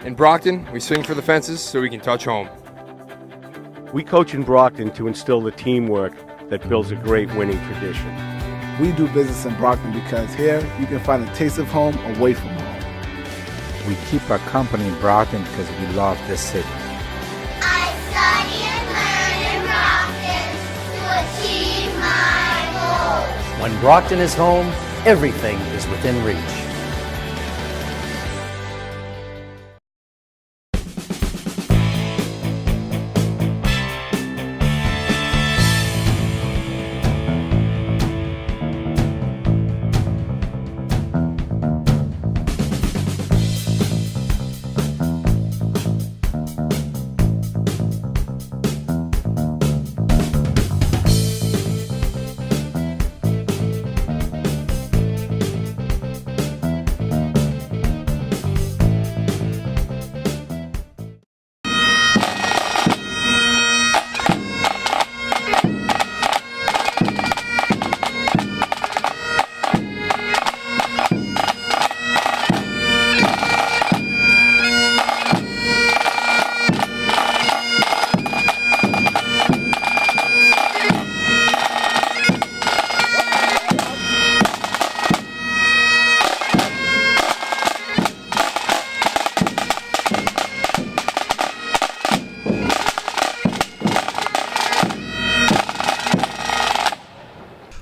In Brockton, we swing for the fences so we can touch home. We coach in Brockton to instill the teamwork that builds a great winning tradition. We do business in Brockton because here you can find a taste of home away from home. We keep our company in Brockton because we love this city. I study and learn in Brockton to achieve my goals. When Brockton is home, everything is within reach.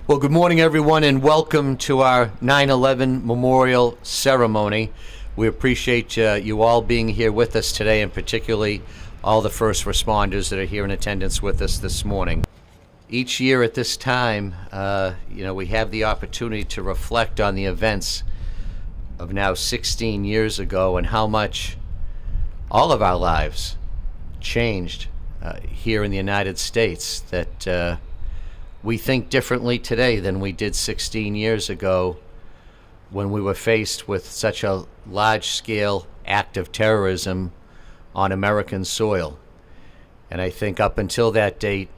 Well, good morning, everyone, and welcome to our 9/11 Memorial Ceremony. We appreciate you all being here with us today, and particularly all the first responders that are here in attendance with us this morning. Each year at this time, we have the opportunity to reflect on the events of now 16 years ago and how much all of our lives changed here in the United States, that we think differently today than we did 16 years ago when we were faced with such a large-scale act of terrorism on American soil. And I think up until that date,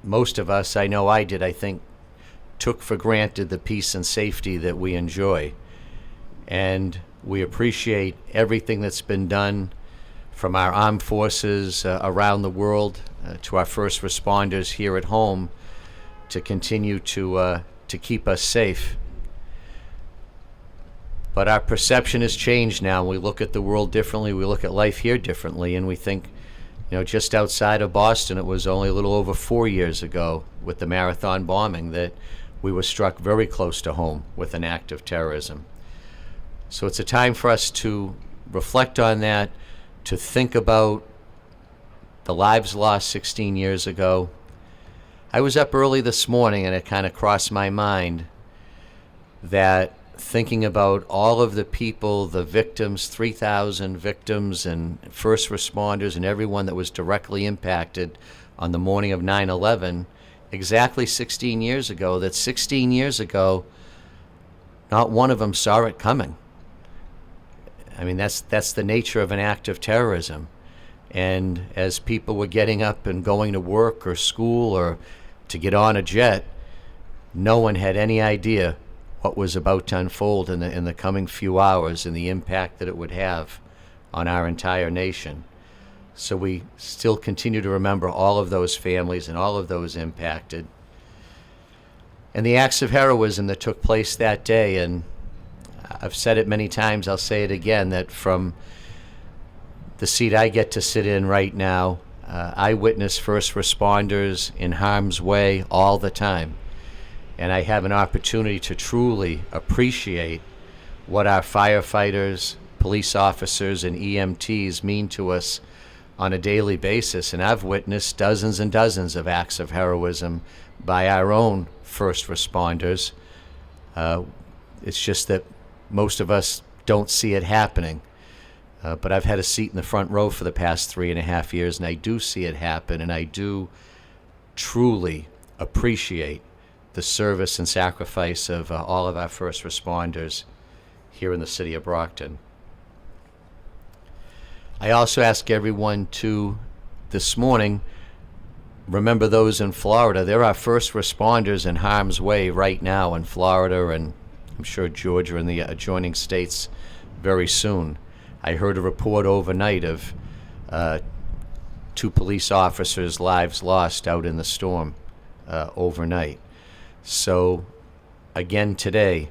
most of us, I know I did, took for granted the peace and safety that we enjoy. And we appreciate everything that's been done from our armed forces around the world to our first responders here at home to continue to keep us safe. But our perception has changed now. We look at the world differently. We look at life here differently, and we think, just outside of Boston, it was only a little over 4 years ago with the Marathon bombing that we were struck very close to home with an act of terrorism. So it's a time for us to reflect on that, to think about the lives lost 16 years ago. I was up early this morning and it kind of crossed my mind that thinking about all of the people, the victims, 3,000 victims and first responders and everyone that was directly impacted on the morning of 9/11, exactly 16 years ago, that 16 years ago, not one of them saw it coming. I mean, that's the nature of an act of terrorism. And as people were getting up and going to work or school or to get on a jet, no one had any idea what was about to unfold in the coming few hours and the impact that it would have on our entire nation. So we still continue to remember all of those families and all of those impacted. And the acts of heroism that took place that day, and I've said it many times, I'll say it again, that from the seat I get to sit in right now, I witness first responders in harm's way all the time. And I have an opportunity to truly appreciate what our firefighters, police officers, and EMTs mean to us on a daily basis. And I've witnessed dozens and dozens of acts of heroism by our own first responders. It's just that most of us don't see it happening. But I've had a seat in the front row for the past 3.5 years, and I do see it happen, and I do truly appreciate the service and sacrifice of all of our first responders here in the city of Brockton. I also ask everyone to, this morning, remember those in Florida. There are first responders in harm's way right now in Florida, and I'm sure Georgia and the adjoining states very soon. I heard a report overnight of 2 police officers' lives lost out in the storm overnight. So, again today,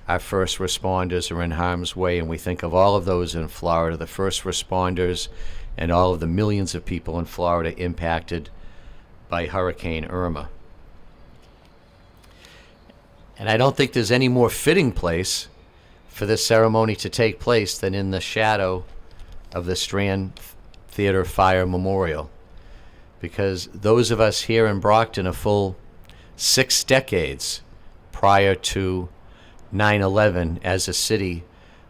our first responders are in harm's way, and we think of all of those in Florida, the first responders, and all of the millions of people in Florida impacted by Hurricane Irma. And I don't think there's any more fitting place for this ceremony to take place than in the shadow of the Strand Theater Fire Memorial, because those of us here in Brockton, a full 6 decades prior to 9/11 as a city,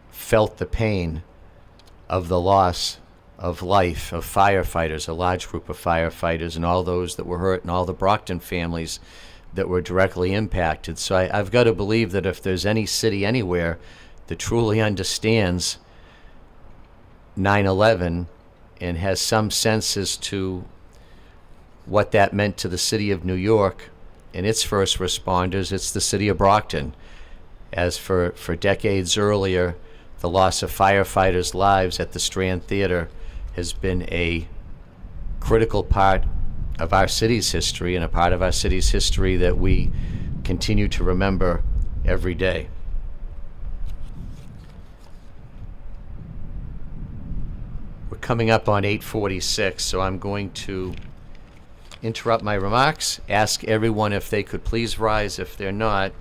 felt the pain of the loss of life of firefighters, a large group of firefighters, and all those that were hurt, and all the Brockton families that were directly impacted. So I've got to believe that if there's any city anywhere that truly understands 9/11 and has some sense as to what that meant to the city of New York and its first responders, it's the city of Brockton. As for decades earlier, the loss of firefighters' lives at the Strand Theater has been a critical part of our city's history, and a part of our city's history that we continue to remember every day. We're coming up on 8:46, so I'm going to interrupt my remarks, ask everyone if they could please rise if they're not,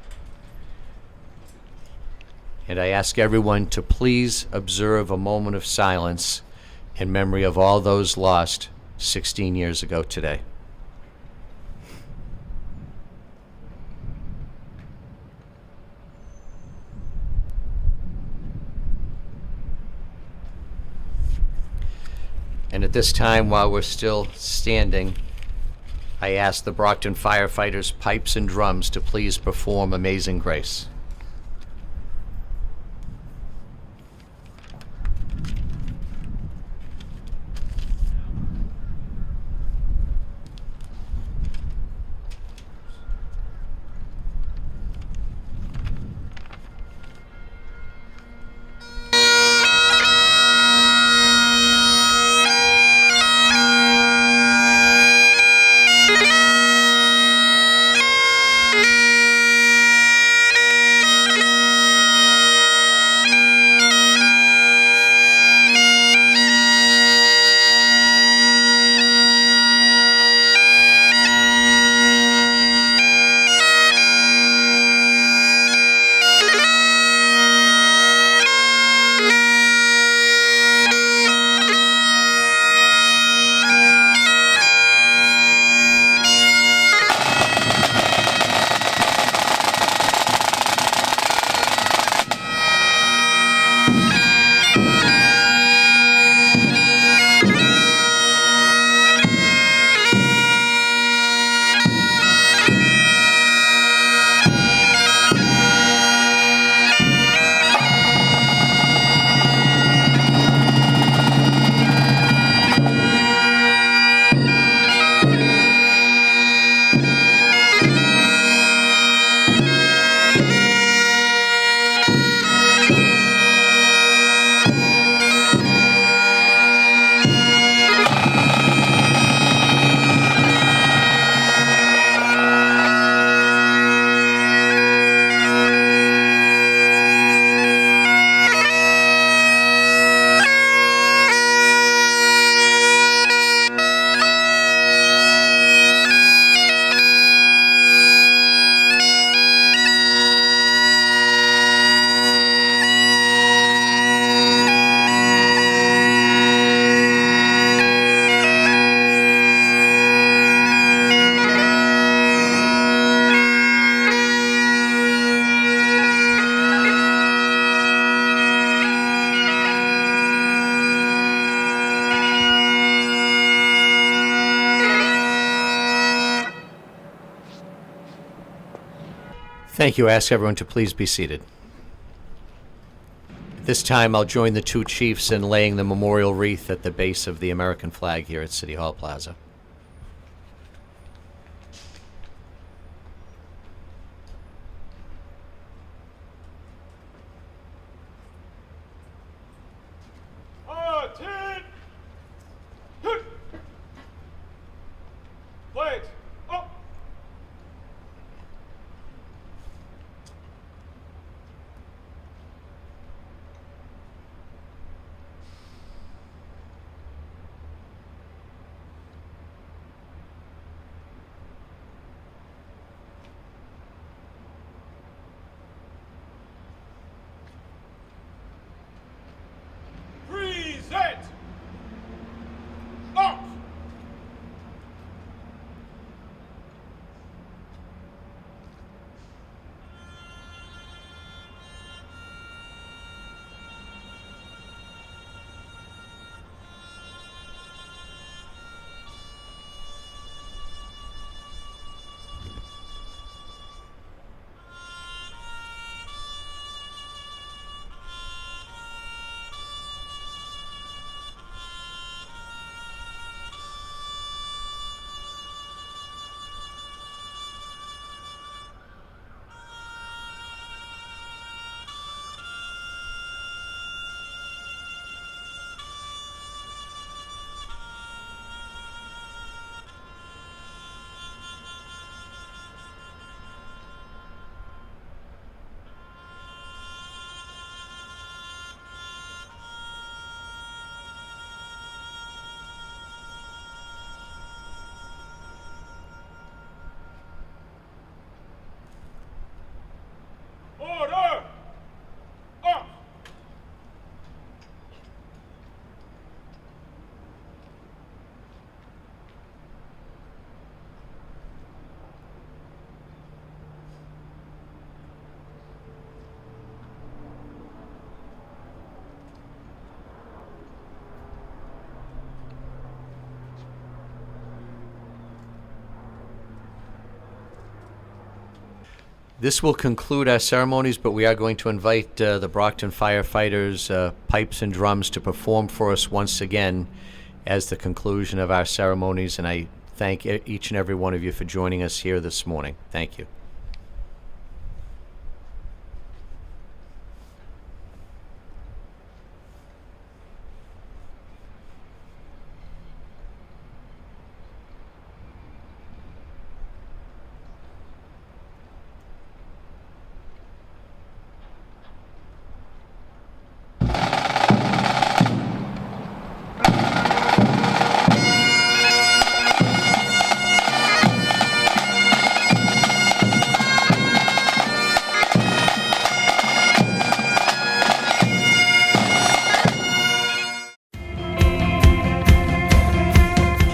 and I ask everyone to please observe a moment of silence in memory of all those lost 16 years ago today. And at this time, while we're still standing, I ask the Brockton firefighters' pipes and drums to please perform Amazing Grace. Thank you. I ask everyone to please be seated. At this time, I'll join the 2 chiefs in laying the memorial wreath at the base of the American flag here at City Hall Plaza. This will conclude our ceremonies, but we are going to invite the Brockton firefighters, pipes and drums, to perform for us once again as the conclusion of our ceremonies. And I thank each and every one of you for joining us here this morning. Thank you.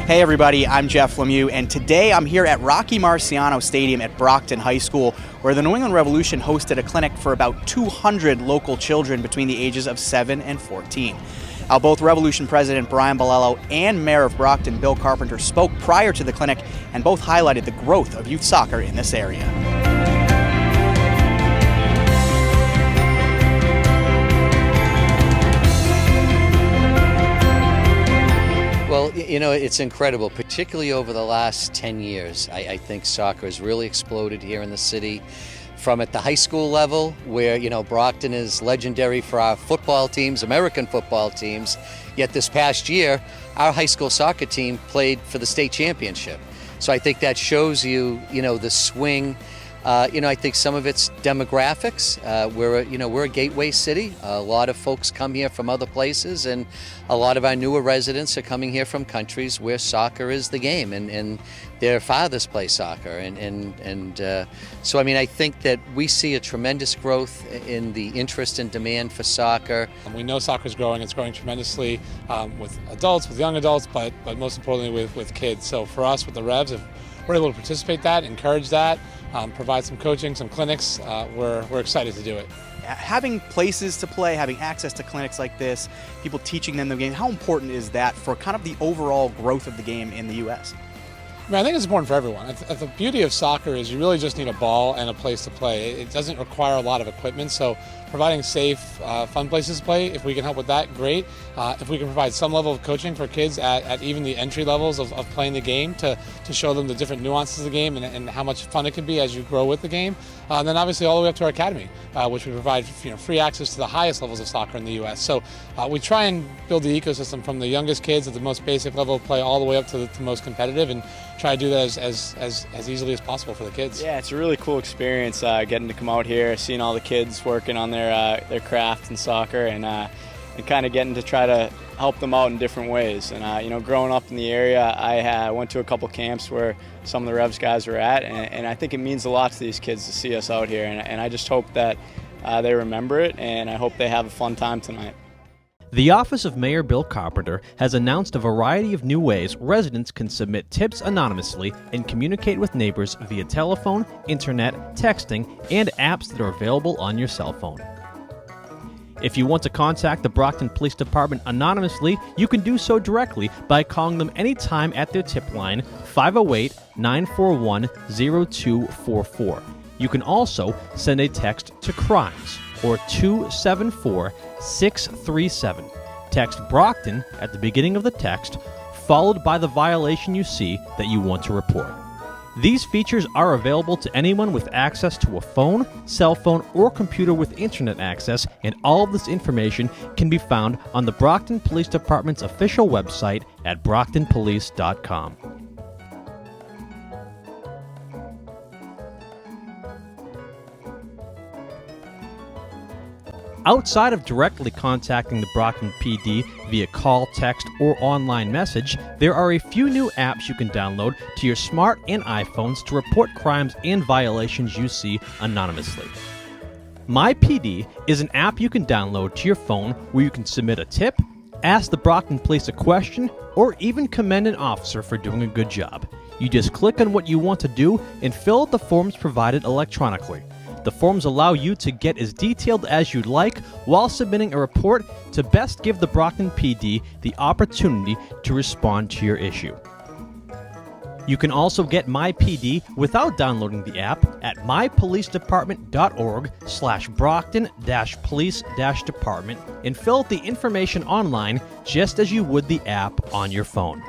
Hey everybody, I'm Jeff Lemieux, and today I'm here at Rocky Marciano Stadium at Brockton High School, where the New England Revolution hosted a clinic for about 200 local children between the ages of 7 and 14. Now, both Revolution President Brian Bolello and Mayor of Brockton Bill Carpenter spoke prior to the clinic, and both highlighted the growth of youth soccer in this area. Well, you know, it's incredible, particularly over the last 10 years. I think soccer has really exploded here in the city, from at the high school level, where, you know, Brockton is legendary for our football teams, American football teams. Yet this past year, our high school soccer team played for the state championship. So I think that shows you, you know, the swing. I think some of it's demographics. We're a gateway city. A lot of folks come here from other places, and a lot of our newer residents are coming here from countries where soccer is the game, and their fathers play soccer. So I mean, I think that we see a tremendous growth in the interest and demand for soccer. We know soccer is growing. It's growing tremendously with adults, with young adults, but most importantly with kids. So for us, with the Revs, if we're able to participate that, encourage that, provide some coaching, some clinics, we're excited to do it. Having places to play, having access to clinics like this, people teaching them the game, how important is that for kind of the overall growth of the game in the U.S.? I mean, I think it's important for everyone. The beauty of soccer is you really just need a ball and a place to play. It doesn't require a lot of equipment, so providing safe, fun places to play, if we can help with that, great. If we can provide some level of coaching for kids at even the entry levels of playing the game to show them the different nuances of the game and how much fun it can be as you grow with the game. And then obviously all the way up to our academy, which we provide free access to the highest levels of soccer in the U.S. So we try and build the ecosystem from the youngest kids at the most basic level of play all the way up to the most competitive, and try to do that as easily as possible for the kids. Yeah, it's a really cool experience getting to come out here, seeing all the kids working on their craft in soccer, and kind of getting to try to help them out in different ways. And growing up in the area, I went to a couple camps where some of the Revs guys were at, and I think it means a lot to these kids to see us out here, and I just hope that they remember it, and I hope they have a fun time tonight. The Office of Mayor Bill Carpenter has announced a variety of new ways residents can submit tips anonymously and communicate with neighbors via telephone, internet, texting, and apps that are available on your cell phone. If you want to contact the Brockton Police Department anonymously, you can do so directly by calling them anytime at their tip line, 508-941-0244. You can also send a text to crimes, or 274-637. Text Brockton at the beginning of the text, followed by the violation you see that you want to report. These features are available to anyone with access to a phone, cell phone, or computer with internet access, and all of this information can be found on the Brockton Police Department's official website at brocktonpolice.com. Outside of directly contacting the Brockton PD via call, text, or online message, there are a few new apps you can download to your smart and iPhones to report crimes and violations you see anonymously. My PD is an app you can download to your phone where you can submit a tip, ask the Brockton Police a question, or even commend an officer for doing a good job. You just click on what you want to do and fill out the forms provided electronically. The forms allow you to get as detailed as you'd like while submitting a report to best give the Brockton PD the opportunity to respond to your issue. You can also get MyPD without downloading the app at mypolicedepartment.org/Brockton-police-department and fill out the information online just as you would the app on your phone.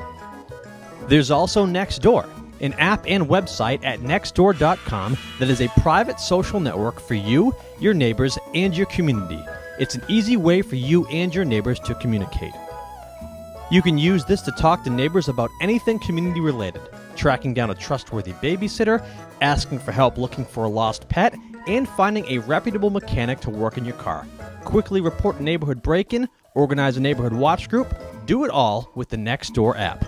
There's also Nextdoor, an app and website at nextdoor.com that is a private social network for you, your neighbors, and your community. It's an easy way for you and your neighbors to communicate. You can use this to talk to neighbors about anything community related, tracking down a trustworthy babysitter, asking for help looking for a lost pet, and finding a reputable mechanic to work in your car. Quickly report a neighborhood break-in, organize a neighborhood watch group, do it all with the Nextdoor app.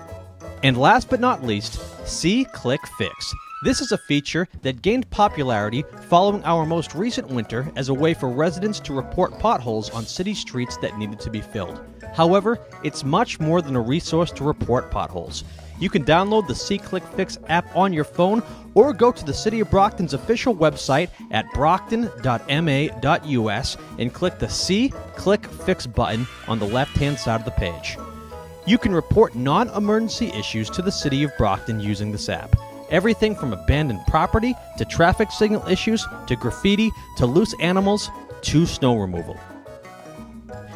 And last but not least, See, Click, Fix. This is a feature that gained popularity following our most recent winter as a way for residents to report potholes on city streets that needed to be filled. However, it's much more than a resource to report potholes. You can download the See, Click, Fix app on your phone or go to the City of Brockton's official website at brockton.ma.us and click the See, Click, Fix button on the left-hand side of the page. You can report non-emergency issues to the City of Brockton using this app. Everything from abandoned property, to traffic signal issues, to graffiti, to loose animals, to snow removal.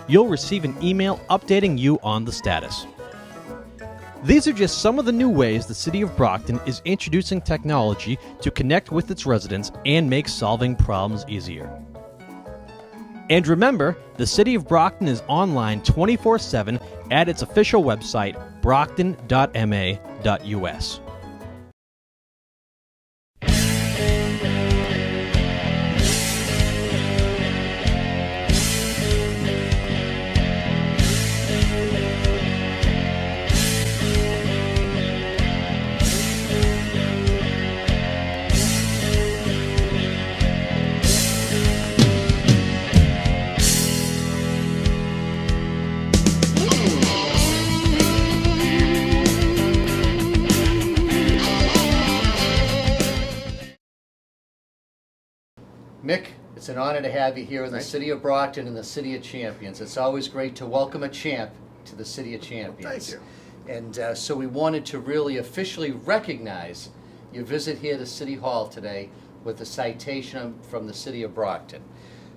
You'll receive an email updating you on the status. These are just some of the new ways the City of Brockton is introducing technology to connect with its residents and make solving problems easier. And remember, the City of Brockton is online 24/7 at its official website, brockton.ma.us. Mick, it's an honor to have you here in the City of Brockton and the City of Champions. It's always great to welcome a champ to the City of Champions. Thank you. And so we wanted to really officially recognize your visit here to City Hall today with a citation from the City of Brockton.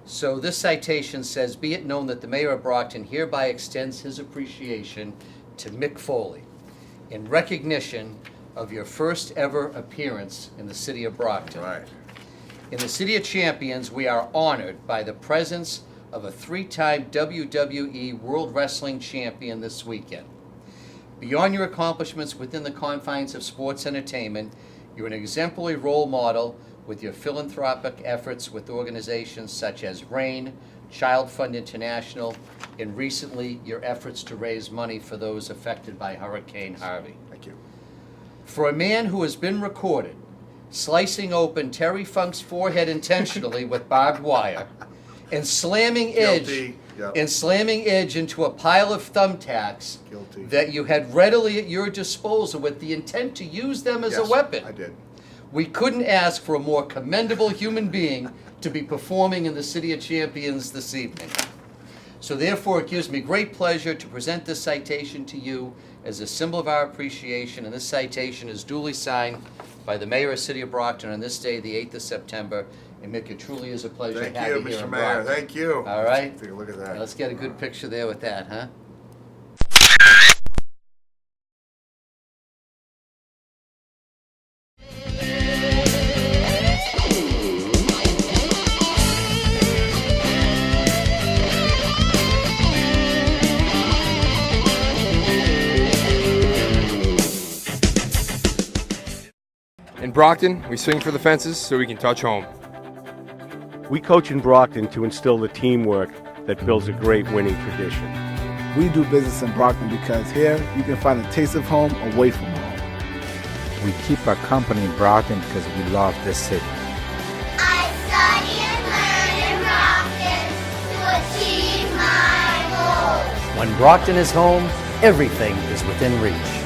So this citation says, "Be it known that the Mayor of Brockton hereby extends his appreciation to Mick Foley in recognition of your first ever appearance in the City of Brockton." Right. In the City of Champions, we are honored by the presence of a three-time WWE World Wrestling Champion this weekend. Beyond your accomplishments within the confines of sports entertainment, you're an exemplary role model with your philanthropic efforts with organizations such as RAIN, Child Fund International, and recently your efforts to raise money for those affected by Hurricane Harvey. Thank you. For a man who has been recorded slicing open Terry Funk's forehead intentionally with barbed wire and slamming Guilty. Yep. Edge into a pile of thumbtacks Guilty. that you had readily at your disposal with the intent to use them as a weapon. I did. We couldn't ask for a more commendable human being to be performing in the City of Champions this evening. So therefore, it gives me great pleasure to present this citation to you as a symbol of our appreciation, and this citation is duly signed by the Mayor of the City of Brockton on this day, the 8th of September. And Mick, it truly is a pleasure Thank to have you, you here Mr. in Mayor. Brockton. Thank you. All right? Take a look at that. Now let's get a good picture there with that, huh? In Brockton, we swing for the fences so we can touch home. We coach in Brockton to instill the teamwork that builds a great winning tradition. We do business in Brockton because here you can find a taste of home away from home. We keep our company in Brockton because we love this city. I study and learn in Brockton to achieve my goals. When Brockton is home, everything is within reach.